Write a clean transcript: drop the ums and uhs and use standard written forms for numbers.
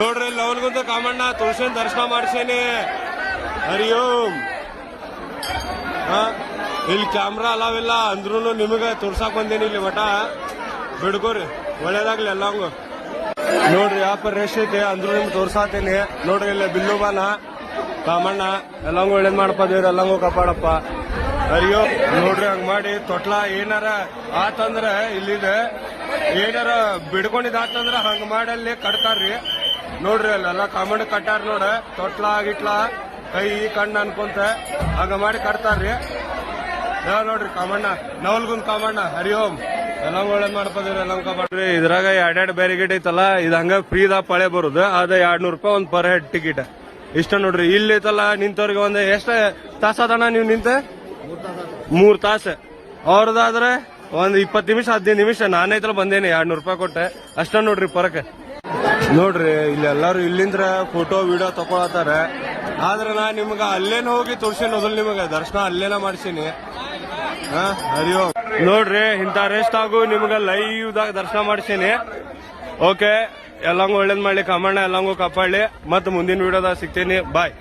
ನೋಡ್ರಿ ಲವಲ್ಗುಂದ ಕಾಮಣ್ಣ ತುಳಸಿನ ದರ್ಶನ ಮಾಡ್ಸೇನಿ. ಹರಿ ಓಂ. ಇಲ್ಲಿ ಕ್ಯಾಮ್ರಾ ಅಲಾವಿಲ್ಲ ಅಂದ್ರೂ ನಿಮಗೆ ತೋರ್ಸಾಕ್ ಬಂದೇನಿ ಇಲ್ಲಿ ಮಠ. ಬಿಡ್ಕೋರಿ, ಒಳ್ಳೇದಾಗ್ಲಿ ಎಲ್ಲಂಗು. ನೋಡ್ರಿ ಯಾವ ರೇಷ್ ಐತೆ ಅಂದ್ರೂ ನಿಮ್ಗೆ ತೋರ್ಸಾತೇನಿ. ನೋಡ್ರಿ ಇಲ್ಲಿ ಬಿಲ್ಲುಬಾನ ಕಾಮಣ್ಣ ಎಲ್ಲಂಗು ಒಳ್ಳೇದ್ ಮಾಡಪ್ಪ ದೇವ್ರ, ಎಲ್ಲಂಗು ಕಾಪಾಡಪ್ಪ. ಅಯ್ಯೋ ನೋಡ್ರಿ ಹಂಗ್ ಮಾಡಿ ತೊಟ್ಲ ಏನಾರ ಆತಂದ್ರ ಇಲ್ಲಿದ ಏನಾರ ಬಿಡ್ಕೊಂಡಿದ್ದಾತಂದ್ರ ಹಂಗ ಮಾಡಿ ಕಟ್ತಾರ್ರಿ. ನೋಡ್ರಿ ಅಲ್ಲೆಲ್ಲ ಕಾಮಣ್ಣ ಕಟ್ಟಾರ ನೋಡ, ತೊಟ್ಲ ಗಿಟ್ಲ ಕೈ ಕಣ್ಣು ಅನ್ಕೊಂತ ಹಂಗ ಮಾಡಿ ಕಟ್ತಾರ್ರಿ. ನೋಡ್ರಿ ಕಾಮಣ್ಣ, ನವಲ್ಗುಂದ್ ಕಾಮಣ್ಣ. ಹರಿ ಓಂ. ಎಲ್ಲ ಒಳ್ಳೇದ್ ಮಾಡ್ಪದ್ರಿ, ಎಲ್ಲ ಕಾಪಾಡ್ರಿ. ಇದ್ರಾಗ ಎರಡೆರಡು ಬ್ಯಾರಿಗೇಡ್ ಐತಲ್ಲ, ಇದು ಹಂಗ ಫ್ರೀದ ಪಳೆ ಬರುದು. ಅದ 200 ರೂಪಾಯಿ ಒಂದ್ ಪರ್ ಹೆಡ್ ಟಿಕೆಟ್. ಇಷ್ಟ ನೋಡ್ರಿ. ಇಲ್ಲಿ ಐತಲ್ಲ ನಿಂತವ್ರಿಗೆ ಒಂದ್ ಎಷ್ಟ ತಾಸ ಅದಣ್ಣ ನೀವು ನಿಂತ? 3 ತಾಸು. ಅವ್ರದಾದ್ರೆ ಒಂದ್ 20 ನಿಮಿಷ 15 ನಿಮಿಷ. ನಾನೈತಲ್ಲ ಬಂದೇನಿ 200 ರೂಪಾಯಿ ಕೊಟ್ಟೆ. ಅಷ್ಟ ನೋಡ್ರಿ ಪರಕ್. ನೋಡ್ರಿ ಇಲ್ಲಿ ಎಲ್ಲಾರು ಇಲ್ಲಿಂದ್ರ ಫೋಟೋ ವಿಡಿಯೋ ತಕೊಳತಾರ. ಆದ್ರ ನಾ ನಿಮ್ಗ ಅಲ್ಲೇನ ಹೋಗಿ ತೋರ್ಸೇನಿ, ಮೊದಲು ನಿಮಗ ದರ್ಶನ ಅಲ್ಲೇನ ಮಾಡ್ಸೀನಿ. ಹರಿ ಓಂ. ನೋಡ್ರಿ ಇಂಥ ರೇಸ್ಟ್ ಆಗು ನಿಮ್ಗ ಲೈವ್ ದಾಗ ದರ್ಶನ ಮಾಡ್ಸೀನಿ. ಓಕೆ, ಎಲ್ಲಂಗೂ ಒಳ್ಳೇದ್ ಮಾಡ್ಲಿ ಕಾಮಣ್ಣ, ಎಲ್ಲಂಗೂ ಕಾಪಾಡ್ಲಿ. ಮತ್ ಮುಂದಿನ ವಿಡಿಯೋದಾಗ ಸಿಗ್ತೀನಿ. ಬಾಯ್.